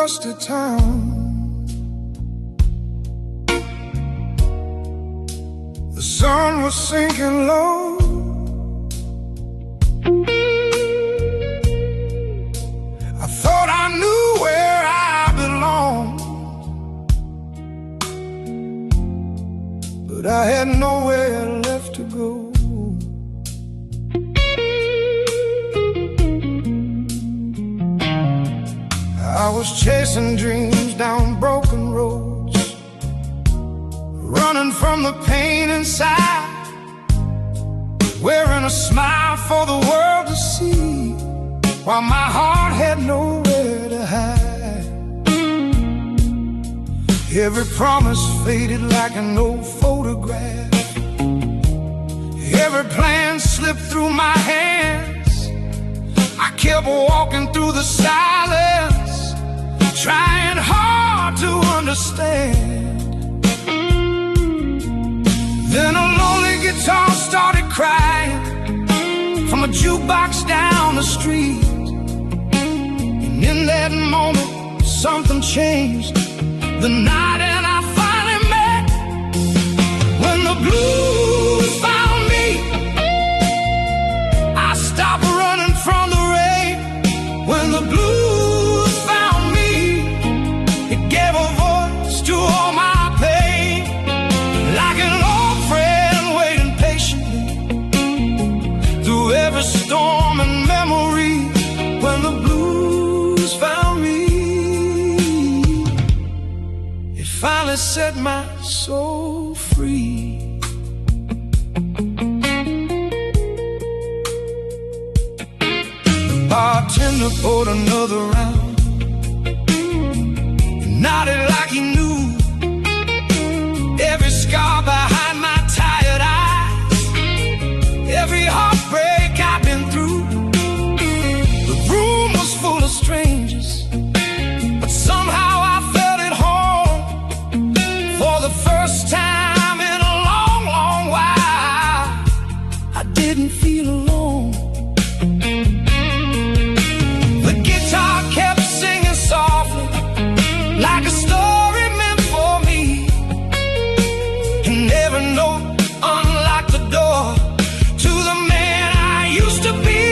dusty town. The sun was sinking low. I thought I knew where I belonged, but I had nowhere left to go. I was chasing dreams down broken roads, running from the pain inside, wearing a smile for the world to see, while my heart had nowhere to hide. Every promise faded like an old photograph. Every plan slipped through my hands. I kept walking through the silence, trying hard to understand. Then a lonely guitar started crying from a jukebox down the street. And in that moment, something changed. The night and I finally met. When the blues found me, I stopped running from the rain. When the blues found me, it gave a voice to all my pain, like an old friend waiting patiently through every storm and memory. When the blues found me, it finally set my soul free. The bartender poured another round, nodded like he knew every scar behind my tired eyes, every heartbreak I've been through. The room was full of strangers, but somehow I felt at home. For the first time in a long, long while, I didn't feel alone. The guitar kept singing softly, like a story meant for me, and every note unlocked the door to the man I used to be.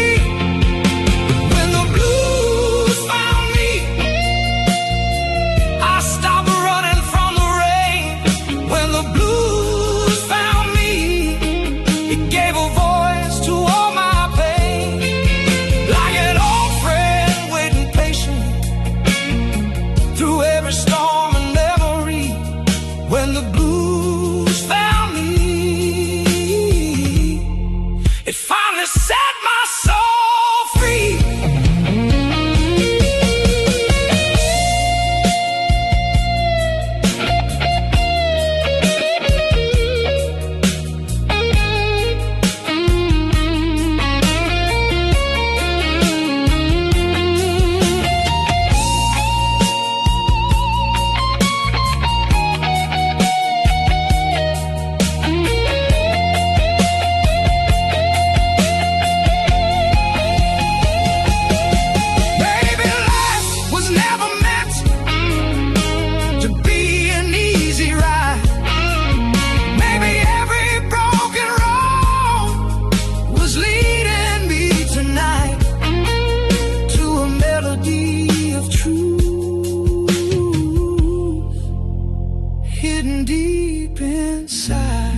When the blues found me, I stopped running from the rain. When the blues found me, it gave a voice to all my pain, like an old friend waiting patiently through every storm and memory. When the blues found me, it finally set my soul free. Baby, life was never meant to be an easy ride. Maybe every broken road was leading me tonight to a melody of truth hidden deep inside.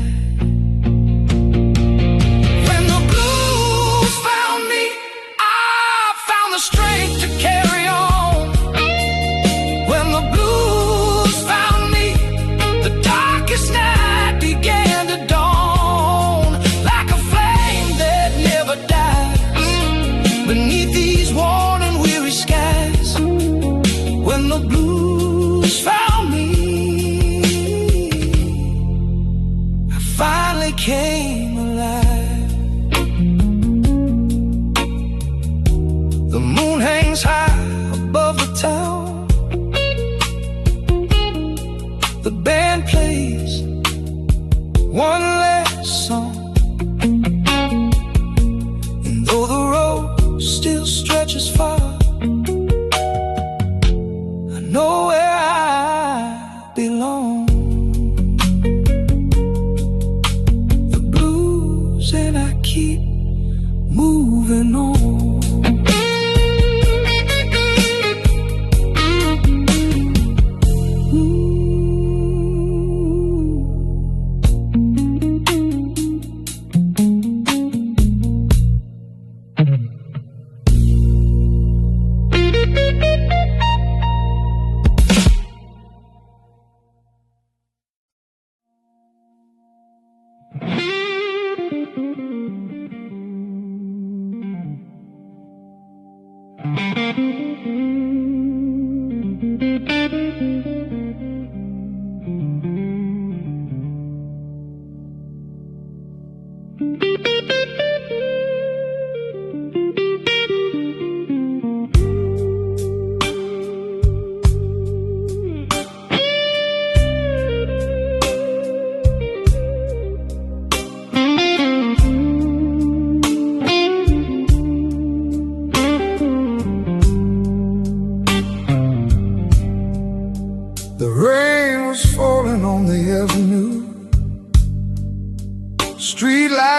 When the blues found me, I found the strength to carry on. When the blues found me, the darkest night began to dawn, like a flame that never dies beneath these worn and weary skies. When the blues found me, I finally came alive. The moon hangs high above the town. The band plays one last song, and though the road still stretches far, I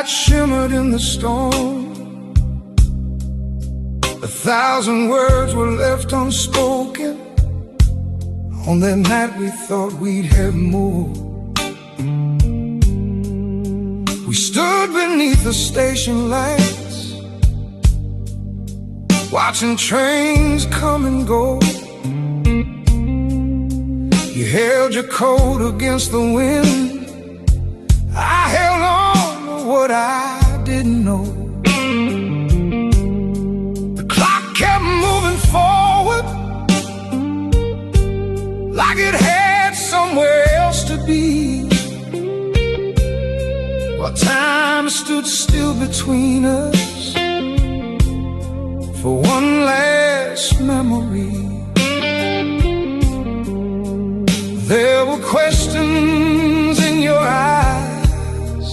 Moonlight shimmered in the storm. 1,000 words were left unspoken. On that night we thought we'd have more. We stood beneath the station lights, watching trains come and go. You held your coat against the wind, I held on to what I didn't know. The clock kept moving forward, like it had somewhere else to be, while time stood still between us for one last memory. There were questions in your eyes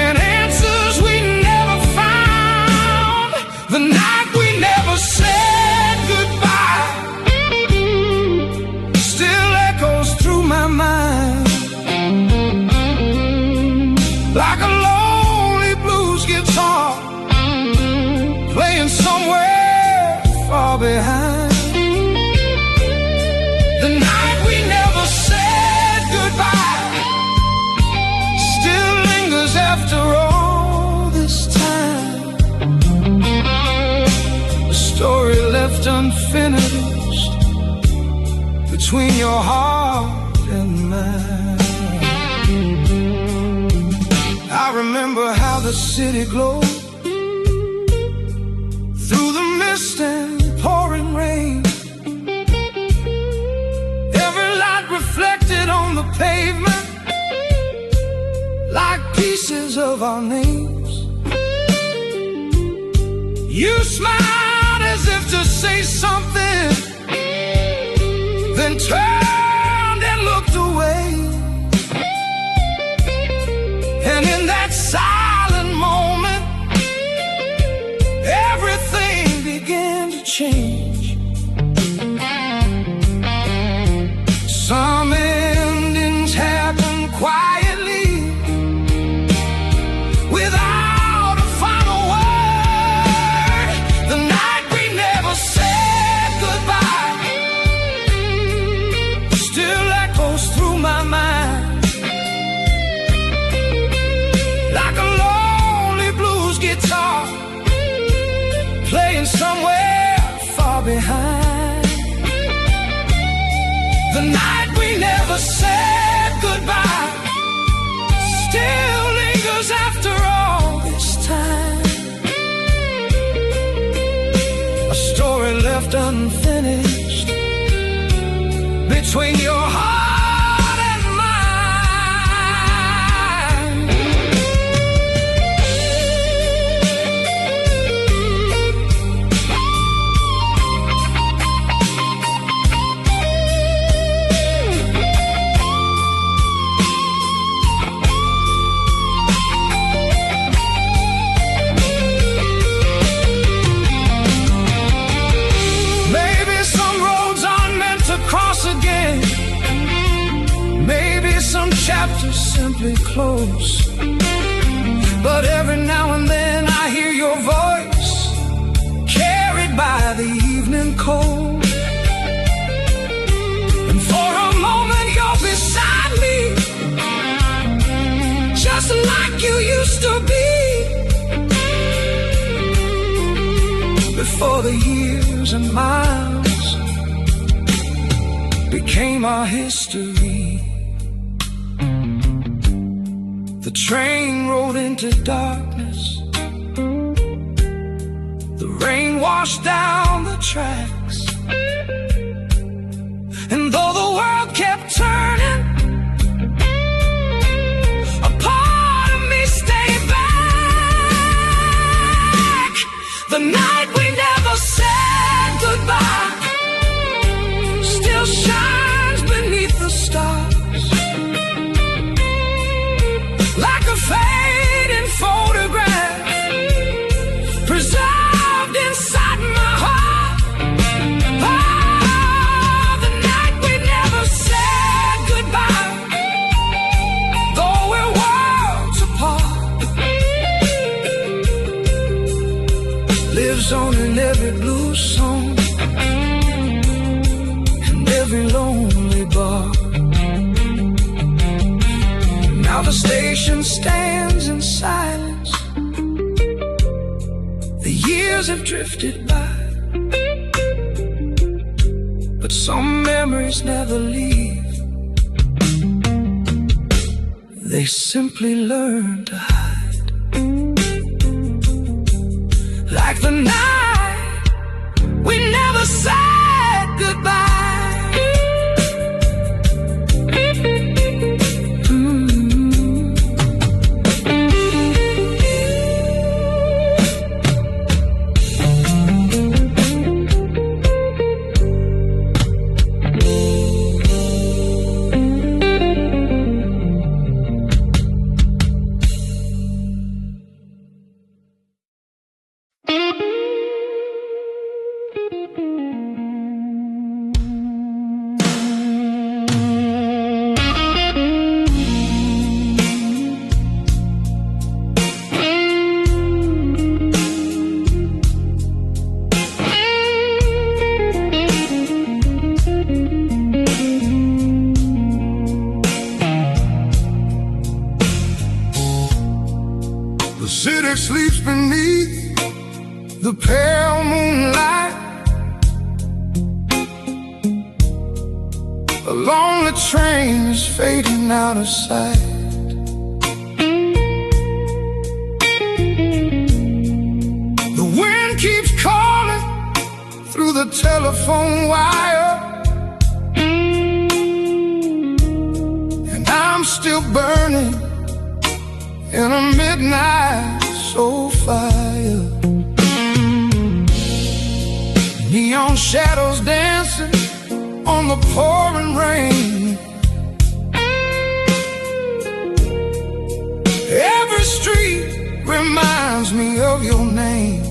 and answers we never found. The night we never said goodbye still echoes through my mind, like a lonely blues guitar playing somewhere far behind. The night we never said goodbye still lingers after all this time. A story left unfinished between your heart and mine. I remember how the city glowed through the mist and pouring rain. Every light reflected on the pavement like pieces of our names. You smiled as if to say something, then turned and looked away. And in that silent moment, everything began to change. Some endings happen quietly, without a final word. The night we never said goodbye still echoes through my mind, like a lonely blues guitar playing somewhere far behind. The night we never said goodbye still lingers after all this time. A story left unfinished between your heart and mine. Maybe some roads aren't meant to cross again. Maybe some chapters simply close. But every now and then I hear your voice carried by the evening cold. And for a moment you're beside me, just like you used to be, before the years and miles became our history. The train rolled into darkness, the rain washed down the tracks, and though the world kept turning, a part of me stayed back. The night we never said goodbye still shines beneath the stars, like a fading photograph preserved inside my heart. while the station stands in silence. The years have drifted by, but some memories never leave. They simply learn to hide. Like the night we never said goodbye. The city sleeps beneath the pale moonlight. A lonely train is fading out of sight. The wind keeps calling through the telephone wire, and I'm still burning in a midnight Soulfire. Neon shadows dancing on the pouring rain. Every street reminds me of your name.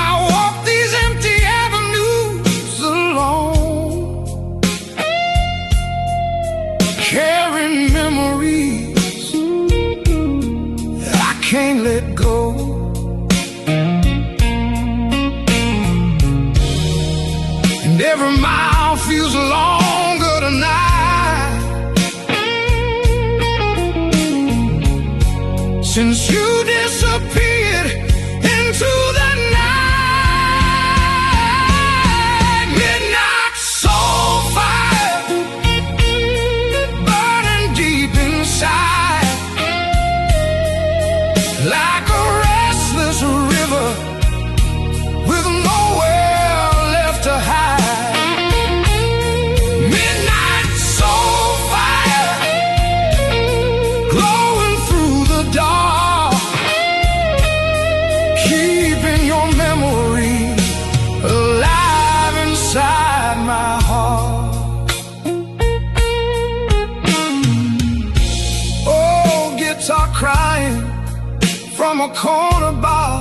I walk these empty avenues alone, carrying memories I can't let go. And every mile feels longer tonight, since you disappeared into the night. Midnight Soulfire, burning deep inside, like a restless river with nowhere left to hide. Midnight Soulfire, glowing through the dark, keeping your memory alive inside my heart. Oh, guitar crying from a corner bar,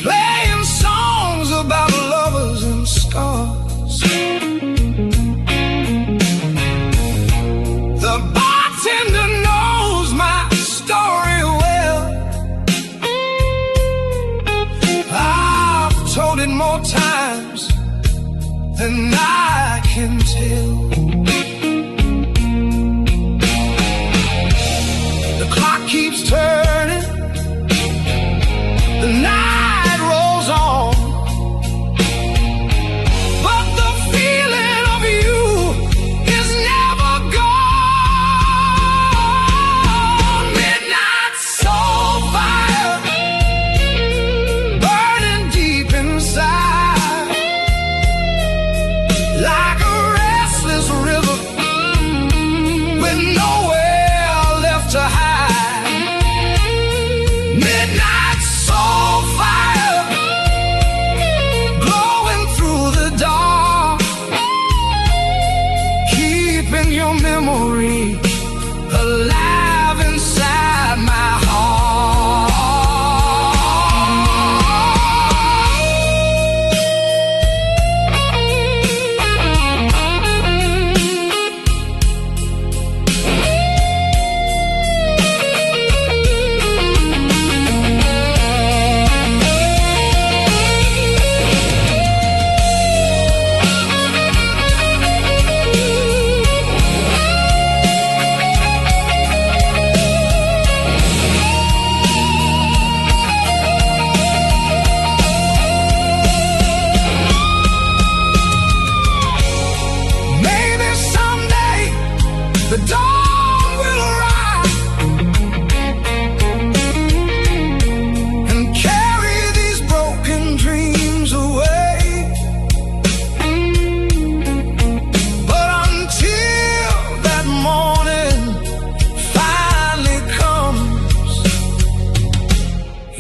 playing songs about lovers and scars. The bartender knows my story well. I've told it more times than I can tell. The clock keeps turning, the night rolls on, but the feeling of you is never gone. Midnight Soulfire, burning deep inside, like a restless river with nowhere left to hide.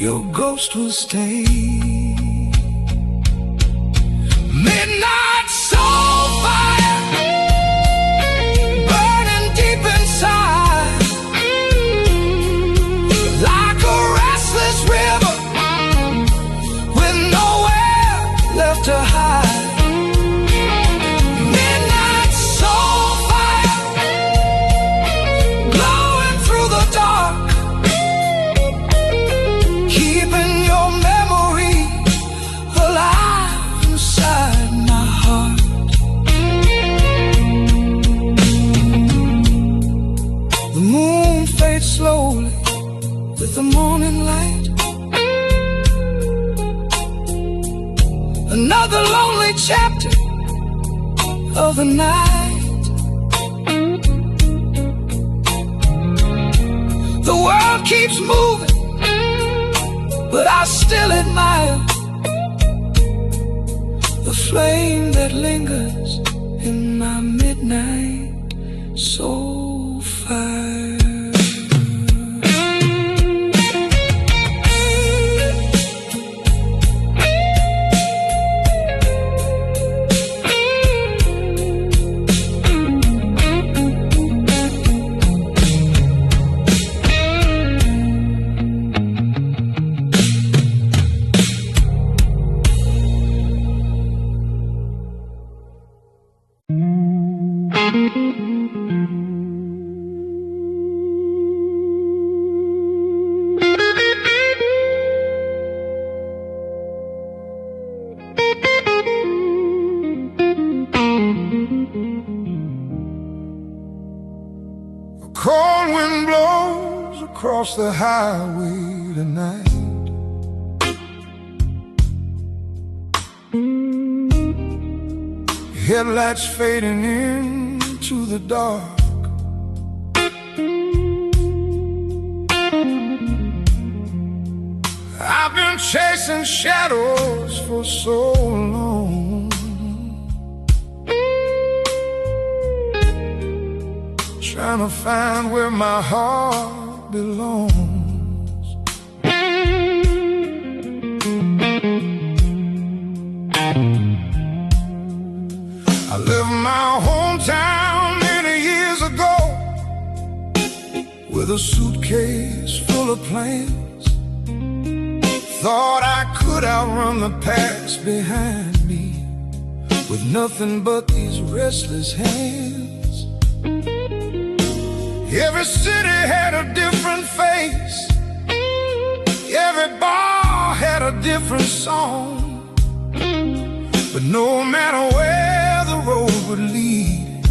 your ghost will stay. Midnight soulfire, burning deep inside, like a restless river with nowhere left to hide. Midnight soulfire, glowing through the dark, keeping your memory alive inside my heart. The moon fades slowly with the morning light. Another lonely chapter of the night. The world keeps moving, but I still admire the flame that lingers in my midnight soul fire. Cold wind blows across the highway tonight. Headlights fading into the dark. I've been chasing shadows for so long, trying to find where my heart belongs. I left my hometown many years ago with a suitcase full of plans. Thought I could outrun the past behind me with nothing but these restless hands. Every city had a different face, every bar had a different song, but no matter where the road would lead,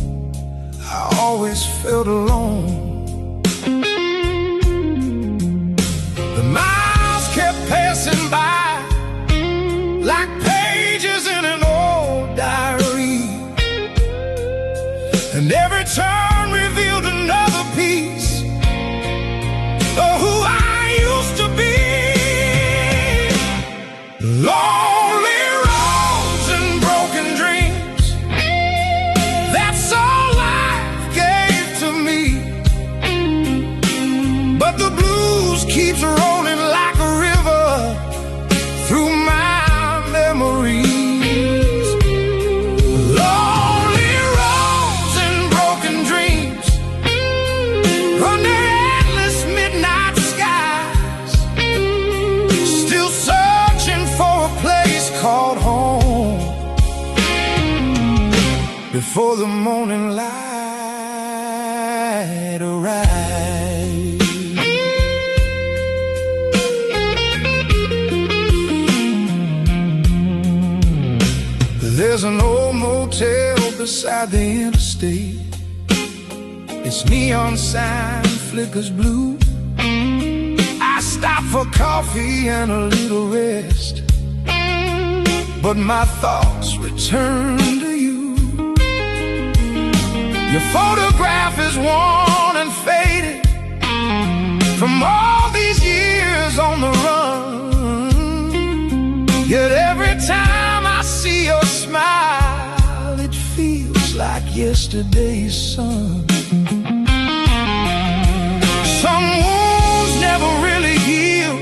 I always felt alone. The miles kept passing by like pages in an old diary, and every turn revealed another piece of who I used to be. Lonely roads and broken dreams, that's all life gave to me. But the blues keeps rolling like a river through my memories. Before the morning light arrives, there's an old motel beside the interstate. Its neon sign flickers blue. I stop for coffee and a little rest, but my thoughts return to you. Your photograph is worn and faded from all these years on the run. Yet every time I see your smile, it feels like yesterday's sun. Some wounds never really heal,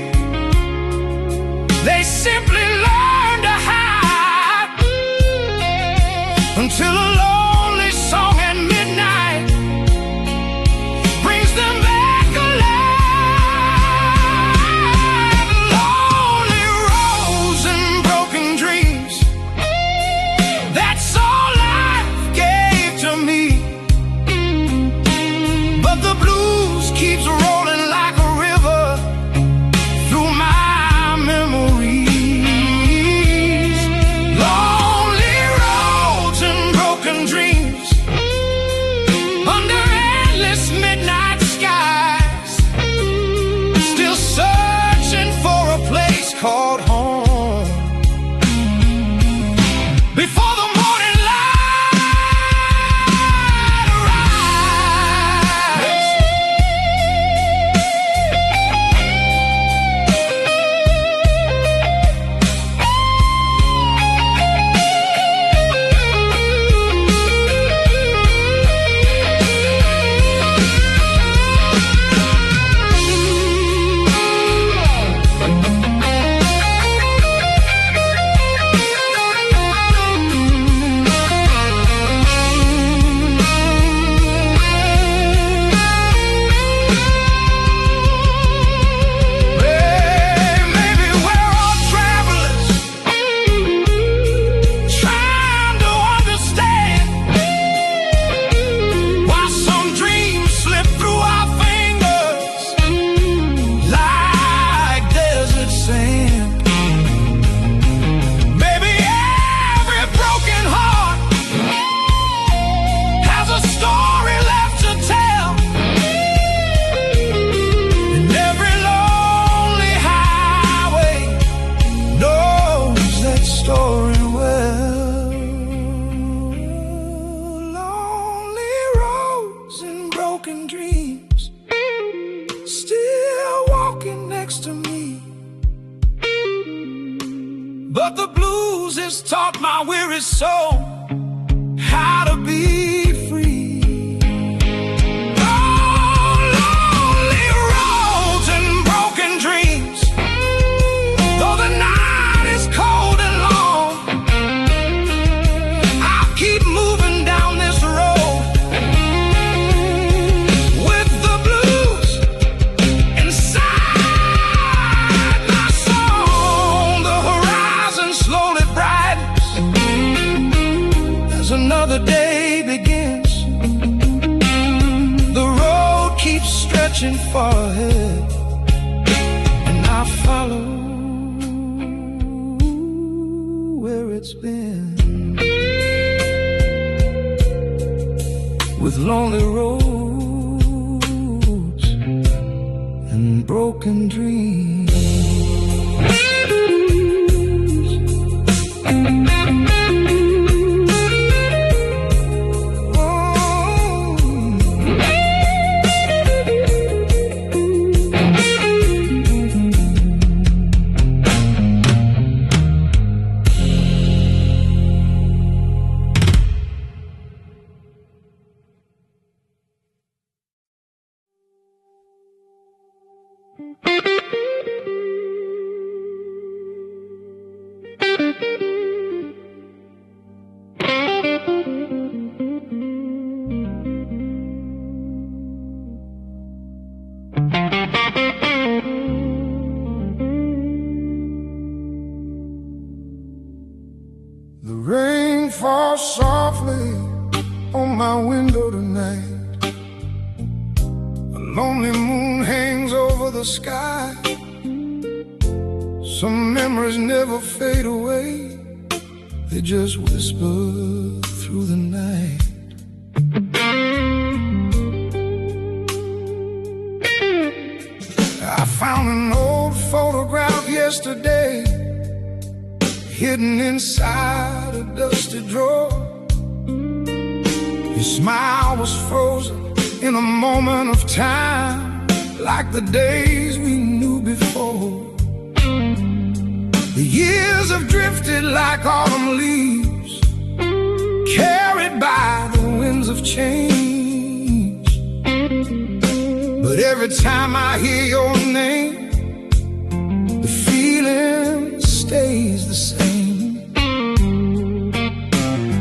next to me. But the blues has taught my weary soul how to be free. Oh, lonely roads and broken dreams, though the night is cold and long, I'll keep moving down this road with the blues inside my soul. The horizon slowly brightens as another day begins. The road keeps stretching far ahead, and I follow where it's been. With lonely roads and broken dreams. The rain falls softly on my window tonight. A lonely moon hangs over the sky. Some memories never fade away, they just whisper through the night. I found an old photograph yesterday, hidden inside a dusty drawer. Your smile was frozen in a moment of time, like the days we knew before. The years have drifted like autumn leaves, carried by the winds of change. But every time I hear your name, the feeling stays the same.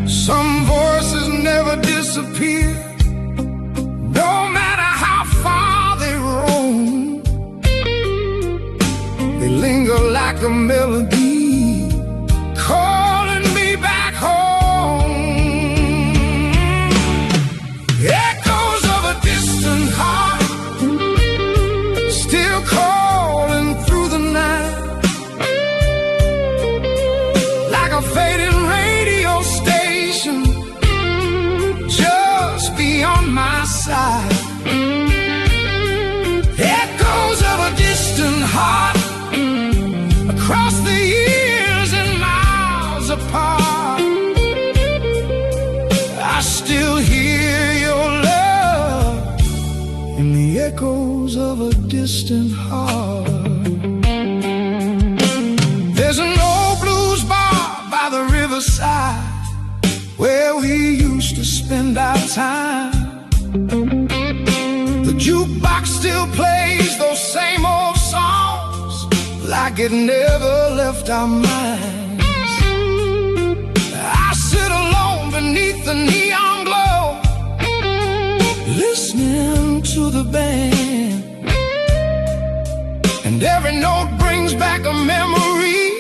Some voices never disappear, no matter how far they roam. They linger like a melody, calling me back home. Echoes of a distant heart, still calling through the night. Like a fading radio station just beyond my sight. Echoes of a distant heart, across the years and miles apart. I still hear your love in the echoes of a distant heart. There's an old blues bar by the riverside where we used to spend our time. The jukebox still plays those same old songs, like it never left our minds. I sit alone beneath the neon glow, listening to the band, and every note brings back a memory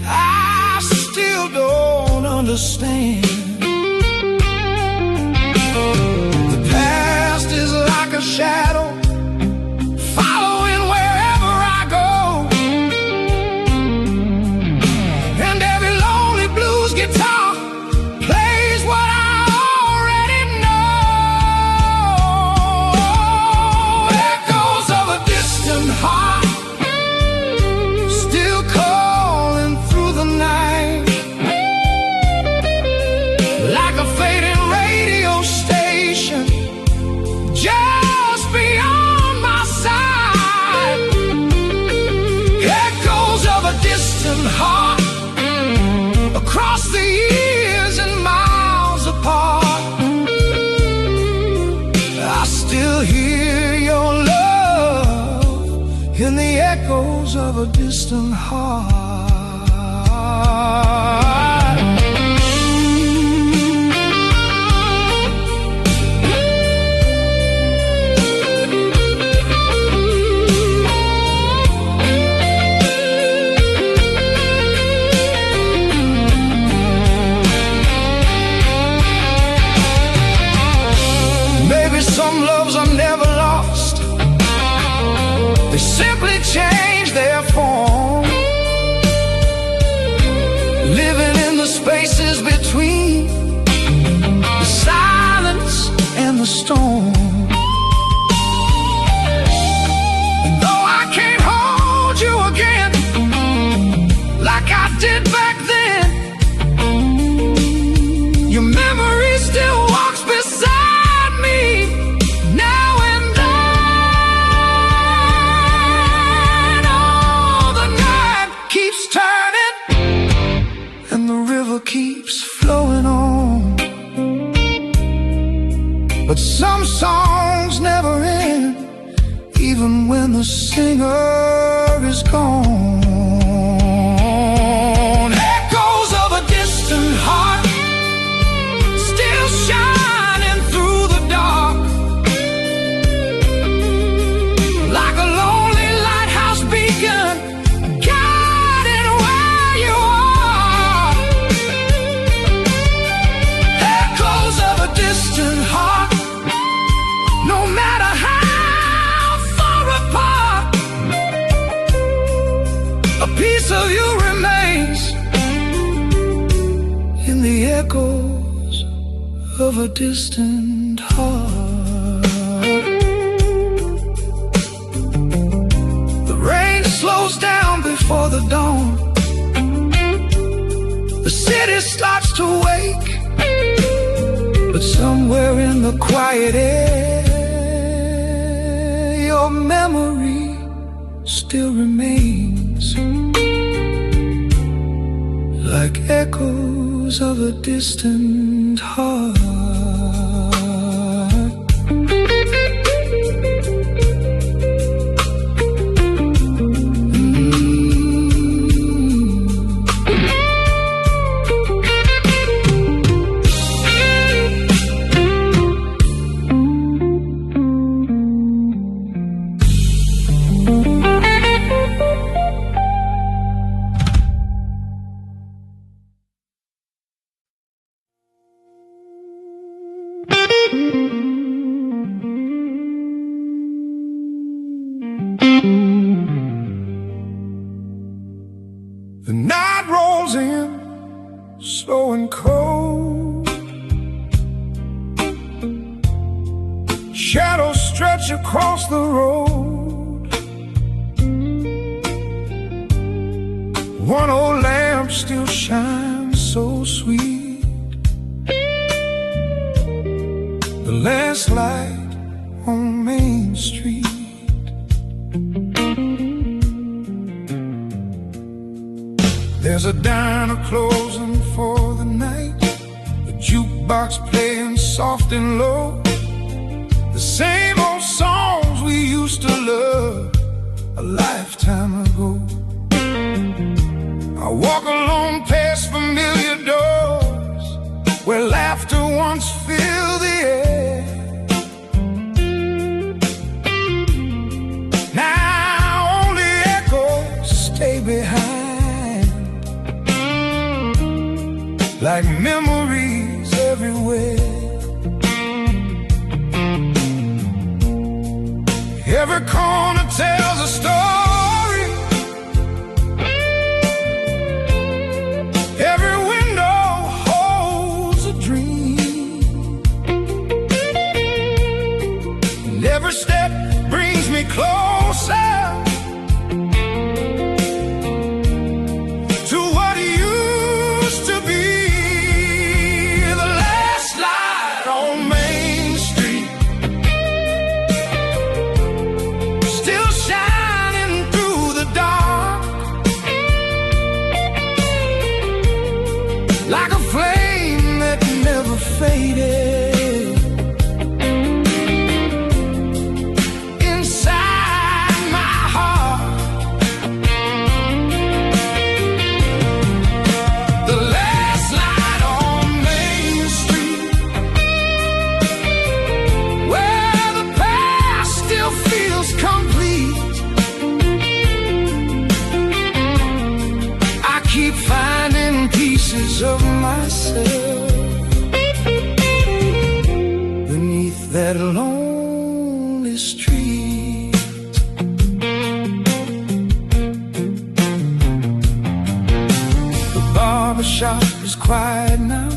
I still don't understand. The past is like a shadow, following wherever I go, and every lonely blues guitar plays what I already know. Echoes of a distant heart, still calling through the night. in the echoes of a distant heart. Maybe some loves are never lost, they simply change their form, living in the spaces between the silence and the storm. And though I can't hold you again like I did back then, your memory still walks beside me now and then. Oh, the night keeps turning and the river keeps flowing on, but some songs never end, even when the singer is gone. Echoes of a distant heart still shining through the dark, like a lonely lighthouse beacon guiding where you are. Echoes of a distant heart, no matter how far apart, a piece of you remains in the echoes of a distant heart. The rain slows down before the dawn, the city starts to wake, but somewhere in the quiet air, your memory still remains, like echoes of a distant heart. The night rolls in, slow and cold. Shadows stretch across the road. One old lamp still shines so sweet, the last light on Main Street. There's a diner closing for the night, the jukebox playing soft and low, the same old songs we used to love a lifetime ago. I walk alone past familiar doors where laughter once filled the air. Now only echoes stay behind, like memories everywhere. Every corner tells a story, every window holds a dream, and every step brings me closer to what used to be. The last light on Main Street still shop is quiet now.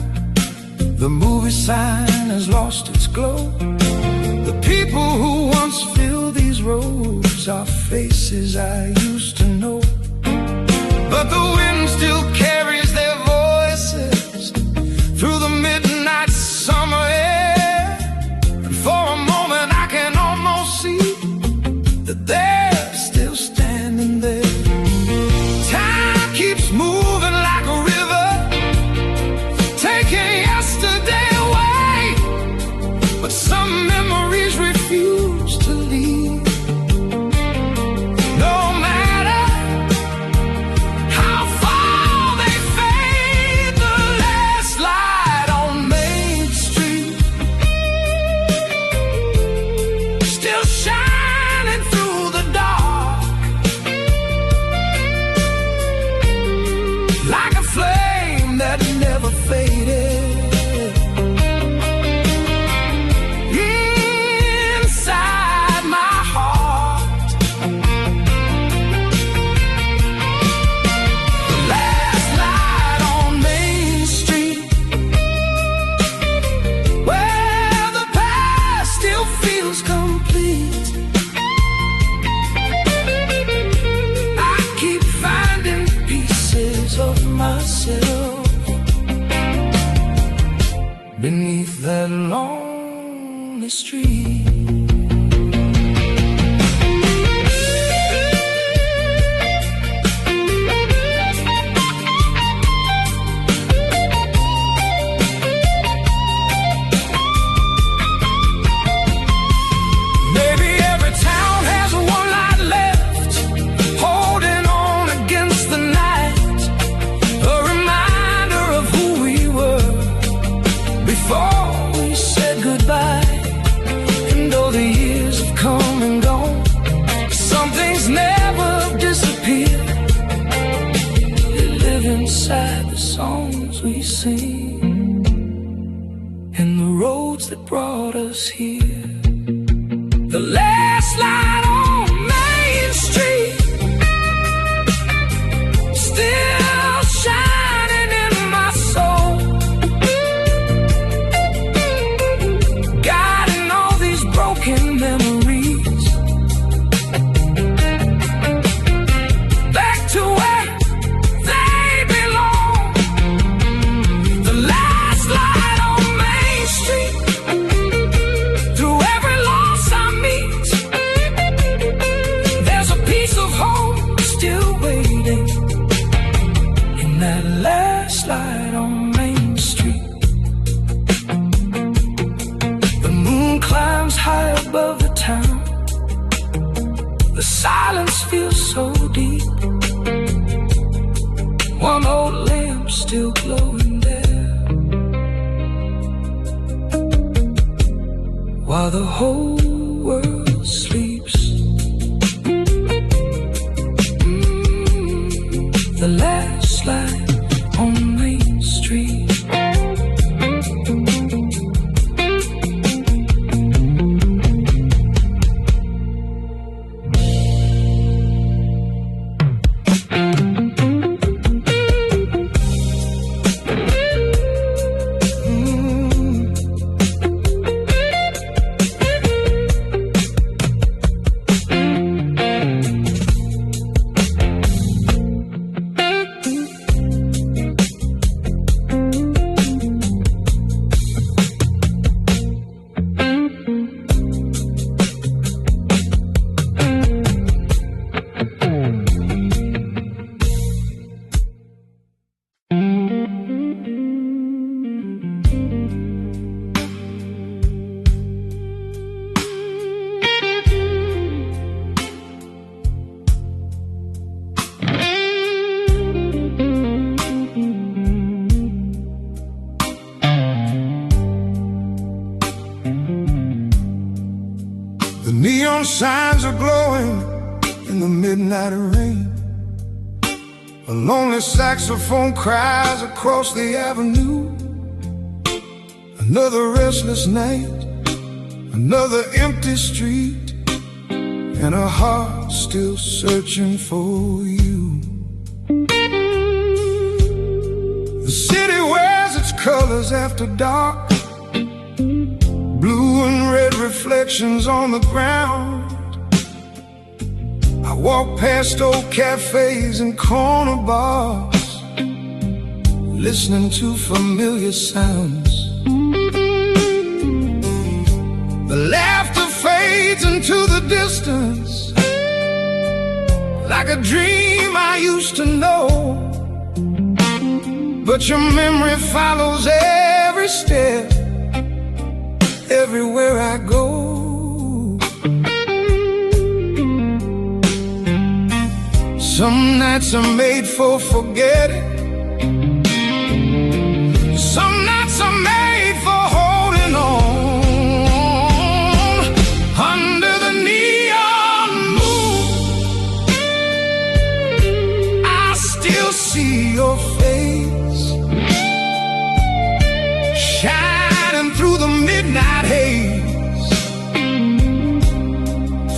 The movie sign has lost its glow. The people who once filled these roads are faces I used to know. But the wind still carries their voices through the midnight summer air. And for a moment I can almost see that they're still standing there. Time keeps moving like a river, taking yesterday away. But some memories refuse to leave. No matter how far they fade, the last light on Main Street still shining through the dark, like a flame that never faded. Inside my heart, the last light on Main Street, where the past still feels complete. I keep finding pieces of myself beneath that lonely street. Maybe every town has one light left, holding on against the night, a reminder of who we were before we said goodbye. And though the years have come and gone, some things never disappear. They live inside the songs we sing and the roads that brought us here. The last light on Main Street still shining in my soul, guiding all these broken memories back to where they belong. The last light on Main Street, through every loss I meet, there's a piece of hope still waiting. In that last light on Main Street, the moon climbs high above the town. The silence feels so deep. One old lamp still glowing there, while the whole world sleeps. The last light on Main Street. The neon signs are glowing in the midnight rain. A lonely saxophone cries across the avenue. Another restless night, another empty street, and a heart still searching for you. The colors after dark, blue and red reflections on the ground. I walk past old cafes and corner bars, listening to familiar sounds. The laughter fades into the distance, like a dream I used to know. But your memory follows every step, everywhere I go. Some nights are made for forgetting, some nights are made for holding on. Under the neon moon, I still see your face, shining through the midnight haze,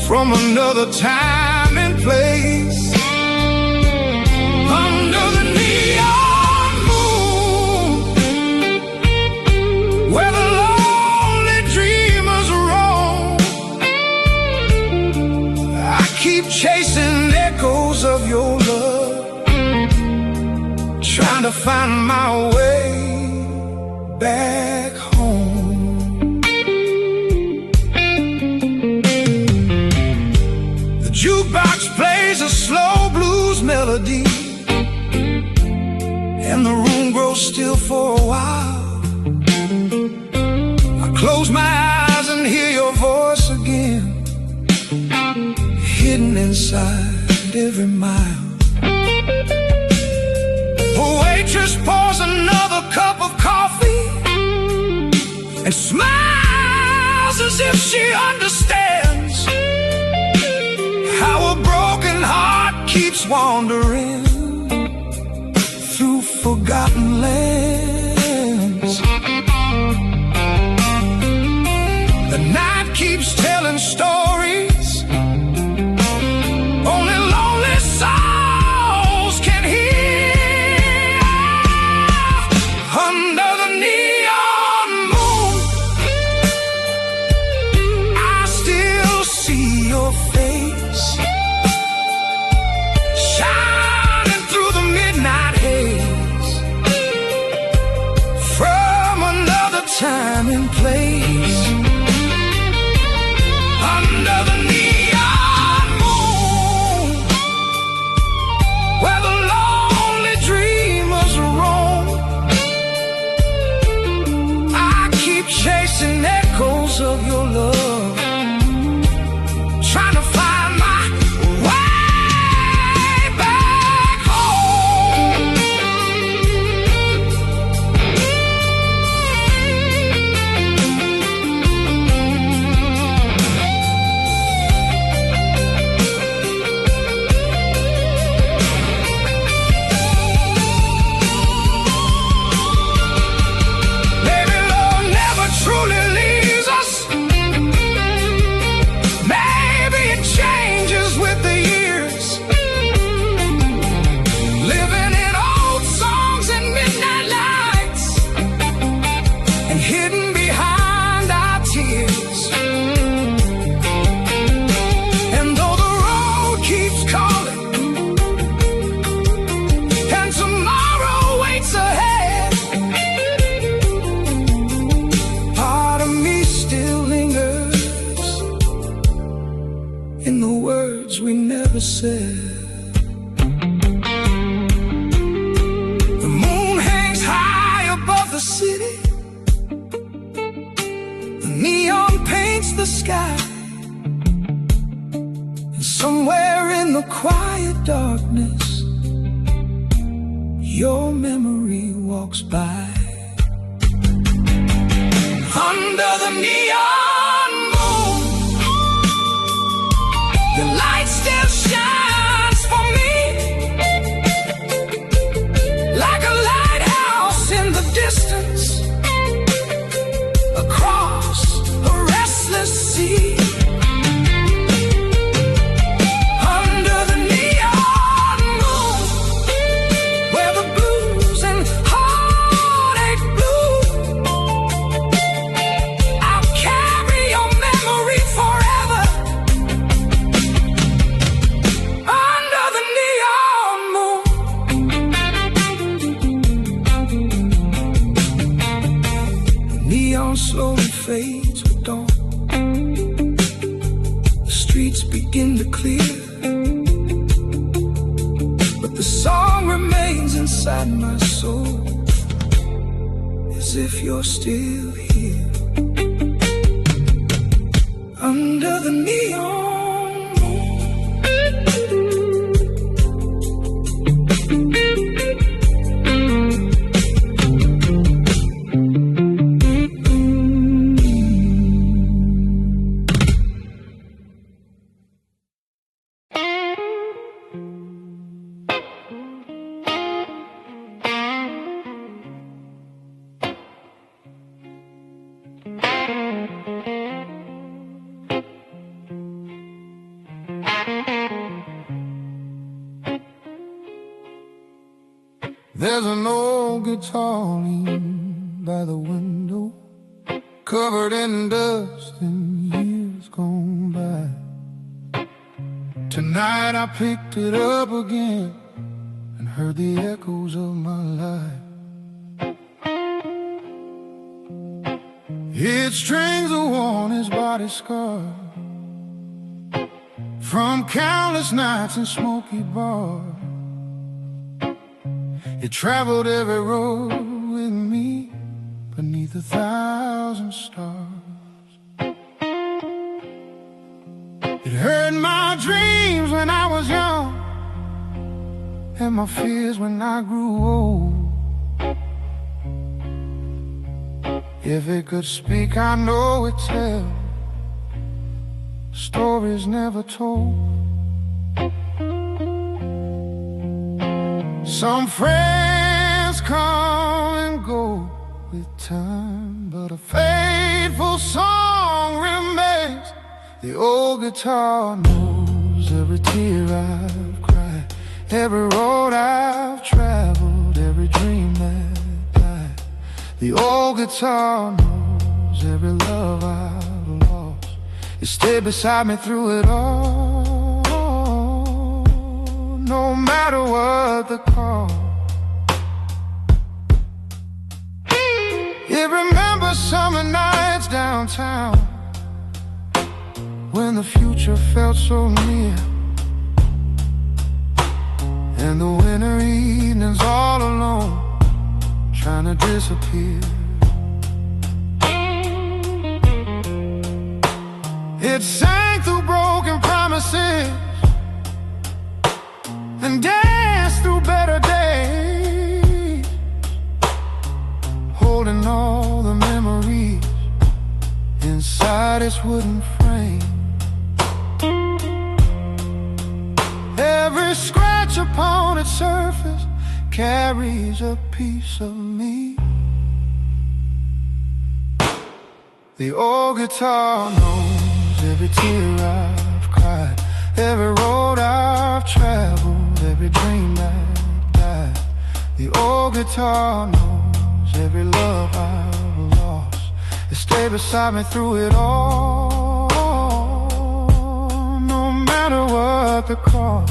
from another time and place. Under the neon moon, where the lonely dreamers roam, I keep chasing echoes of your love, trying to find my way back home. The jukebox plays a slow blues melody, and the room grows still for a while. I close my eyes and hear your voice again, hidden inside every mile. A waitress pours another cup of coffee and smiles as if she understands how a broken heart keeps wandering through forgotten lands. The night keeps telling stories only lonely souls can hear. Under the neon moon, I still see your face, shining through the midnight haze, from another time and place. Under the neon moon, where the lonely dreamers roam, I keep chasing echoes of your love, trying to find my way back home. Maybe love never truly leaves us. Maybe it changes with the years, living in old songs and midnight lights, and hidden behind our tears. And though the road keeps calling and tomorrow waits ahead, part of me still lingers in the words we never said. The moon hangs high above the city, the neon paints the sky, and somewhere in the quiet darkness, your memory walks by. Under the neon moon, your light still shines for me, like a lighthouse in the distance, across a restless sea. Under the neon moon, where the blues and heartache blues The song remains inside my soul, as if you're still here, under the neon moon. There's an old guitar leaning by the window, covered in dust and years gone by. Tonight I picked it up again and heard the echoes of my life. Its strings are worn, his body scarred from countless nights in smoky bars. It traveled every road with me beneath 1,000 stars. It heard my dreams when I was young and my fears when I grew old. If it could speak, I know it'd tell stories never told. Some friends come and go with time, but a faithful song remains. The old guitar knows every tear I've cried, every road I've traveled, every dream that died. The old guitar knows every love I've lost. It stayed beside me through it all, no matter what the cost. It remembers summer nights downtown when the future felt so near, and the winter evenings all alone trying to disappear. It sang through broken promises and danced through better days, holding all the memories inside its wooden frame. Every scratch upon its surface carries a piece of me. The old guitar knows every tear I've cried, every road I've traveled, every dream that died. The old guitar knows every love I've lost. It stayed beside me through it all, no matter what the cost.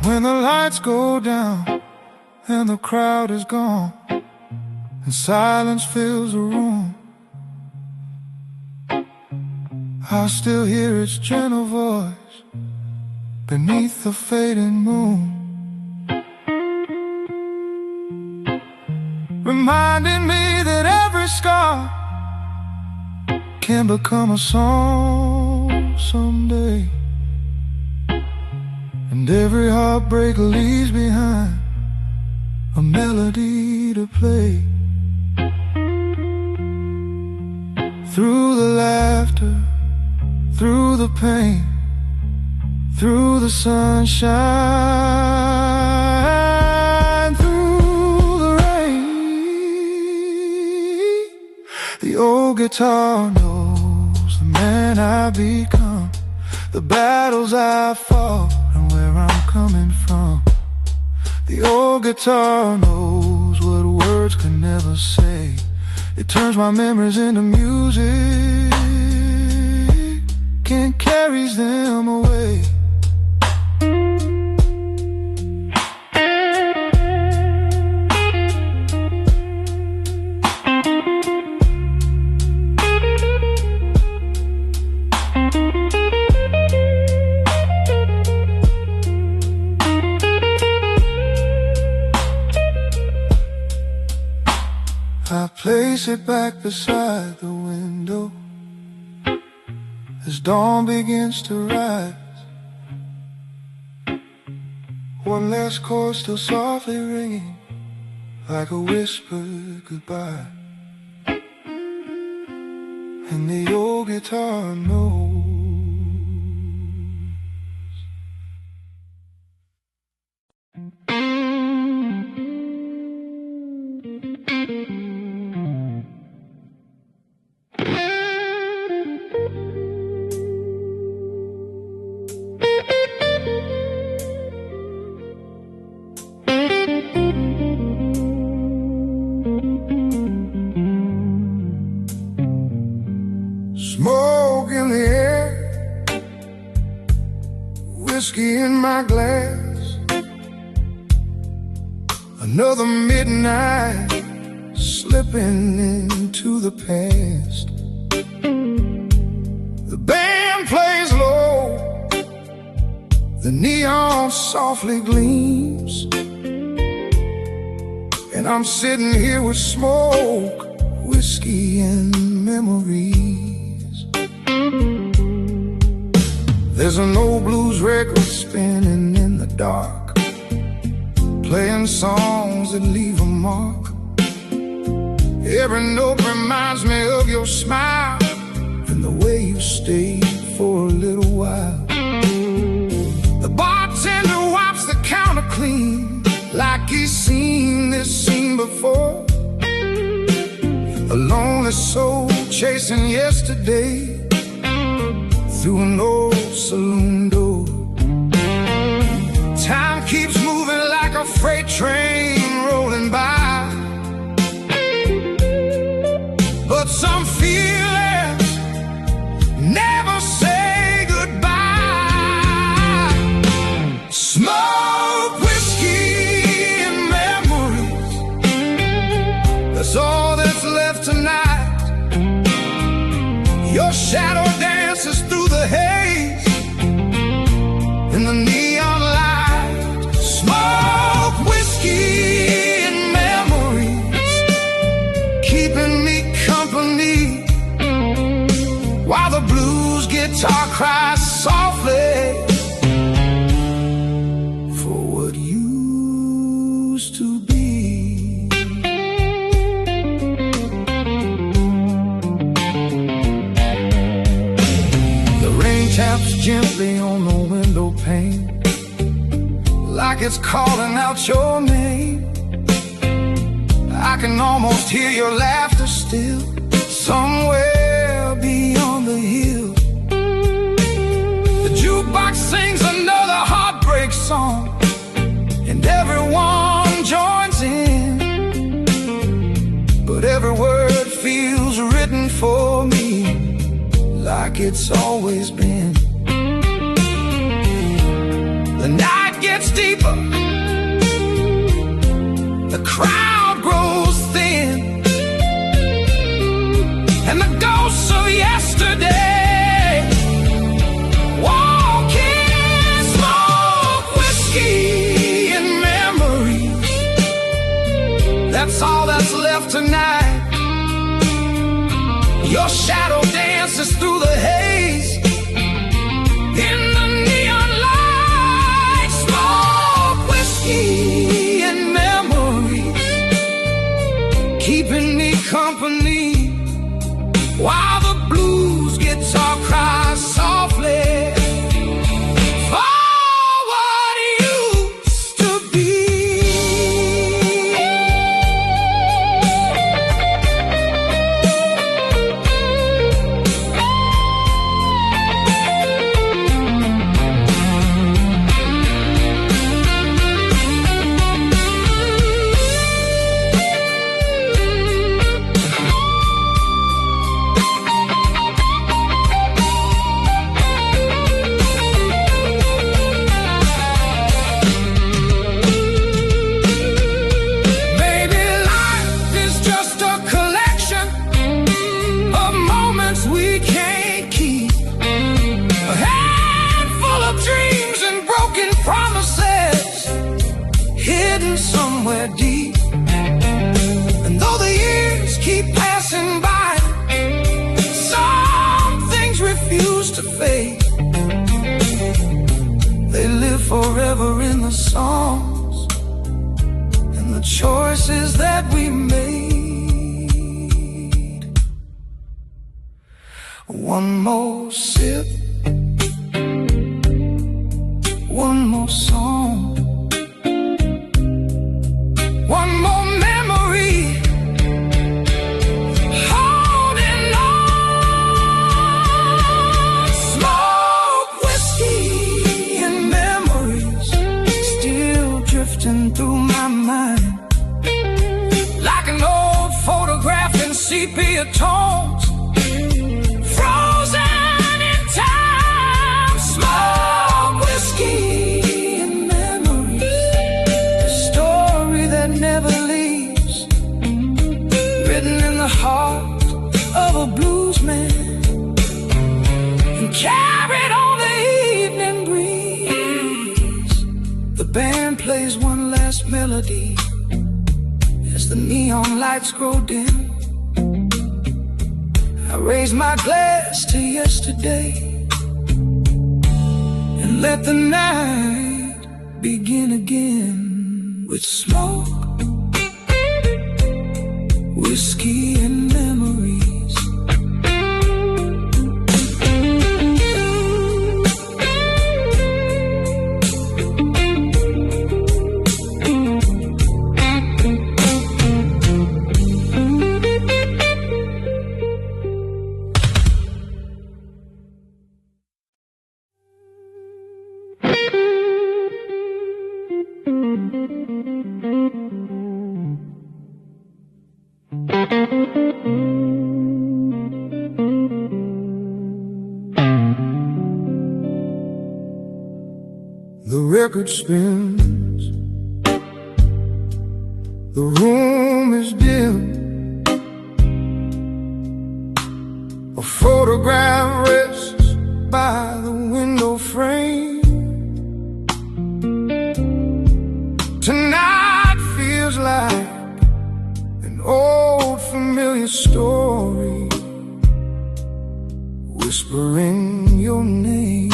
When the lights go down and the crowd is gone and silence fills the room, I still hear its gentle voice beneath the fading moon, reminding me that every scar can become a song someday. And every heartbreak leaves behind a melody to play. Through the laughter, through the pain, through the sunshine, through the rain, old guitar knows the man I've become, the battles I fought and where I'm coming from. The old guitar knows what words can never say. It turns my memories into music and carries them away. I place it back beside the window as dawn begins to rise. One last chord still softly ringing like a whispered goodbye. And the old guitar knows. Smoke in the air, whiskey in my glass, another midnight slipping into the past. The band plays low, the neon softly gleams, and I'm sitting here with smoke, whiskey, and memories. There's an old blues record spinning in the dark, playing songs that leave a mark. Every note reminds me of your smile and the way you stayed for a little while. The bartender wipes the counter clean like he's seen this scene before. A lonely soul chasing yesterday through an old saloon door. Time keeps moving like a freight train rolling by, but some feelings never say goodbye. Smoke, whiskey, and memories, that's all that's left tonight. Your shadow dances through the haze in the neon light. Smoke, whiskey, and memories, keeping me company while the blues guitar cries softly for what used to be. Taps gently on the window pane like it's calling out your name. I can almost hear your laughter still somewhere beyond the hill. The jukebox sings another heartbreak song and everyone joins in, but every word feels written for me like it's always been. The night gets deeper, the crowd grows thin, and the ghosts of yesterday walk in. Smoke, whiskey, and memories, that's all that's left tonight. Your shadow dances through the haze in the neon light. Smoke, whiskey, and memories, keeping me company while the blues guitar cries softly for what used to be. forever in the songs and the choices that we made. One more sip, one more song, one more memory, holding on. Smoke whiskey and memories still drifting through my mind, like an old photograph in sepia tones, frozen in time. Smoke whiskey and memories, a story that never leaves, written in the heart of a blues man and carried on the evening breeze. The band plays one last melody as the neon lights grow dim. I raise my glass to yesterday and let the night begin again with smoke, whiskey and memories. The record spins, the room is dim, a photograph rests by the window frame. Tonight feels like an old familiar story, whispering your name.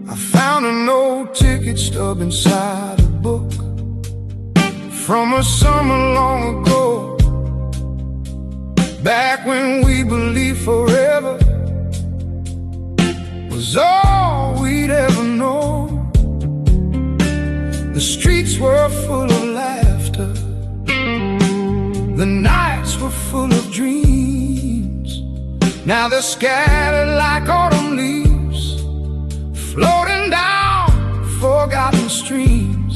I found an old ticket stub inside a book from a summer long ago, back when we believed forever was all we'd ever know. The streets were full of laughter, the nights were full of dreams. Now they're scattered like autumn leaves, floating down forgotten streams.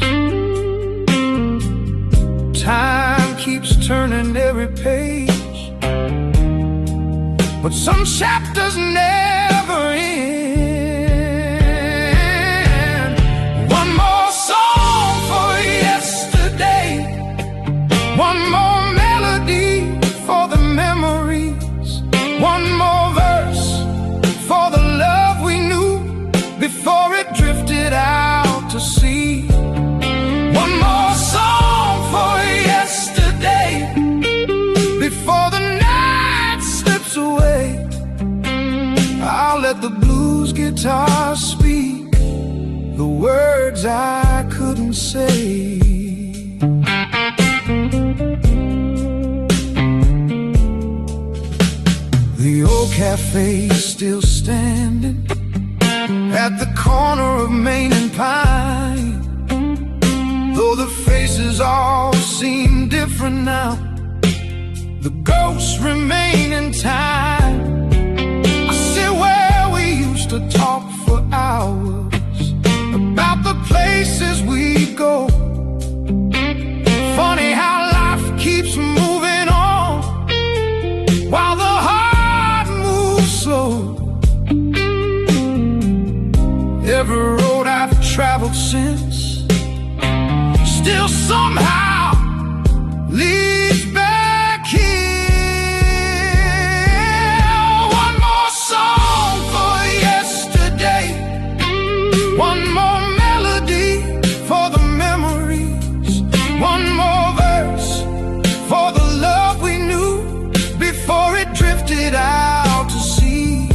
Time keeps turning every page, but some chapters never end. One more song for yesterday, one more melody for the memories, one more verse for the love we knew before it drifted out to sea. One more song for yesterday before the night slips away. I'll let the blues guitar speak the words I couldn't say. The old cafe's still standing at the corner of Main and Pine, though the faces all seem different now, the ghosts remain in time. I sit where we used to talk for hours about the places we go. Funny how life keeps moving on while the heart moves slow. Every road I've traveled since still somehow leads back here. One more song for yesterday, one more melody for the memories, one more verse for the love we knew before it drifted out to sea.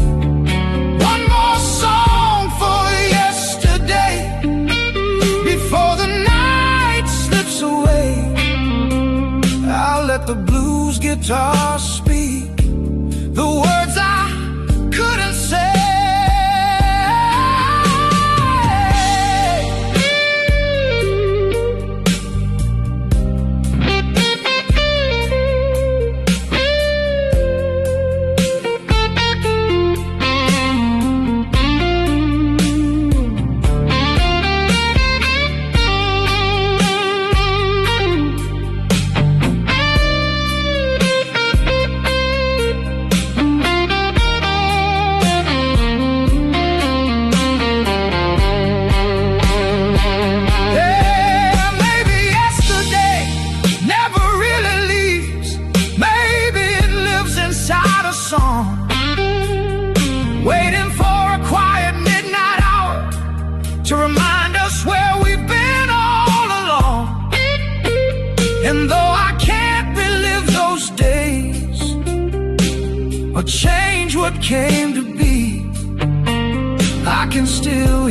let the blues guitar speak the words I couldn't say. Waiting for a quiet midnight hour to remind us where we've been all along. And though I can't relive those days or change what came to be, I can still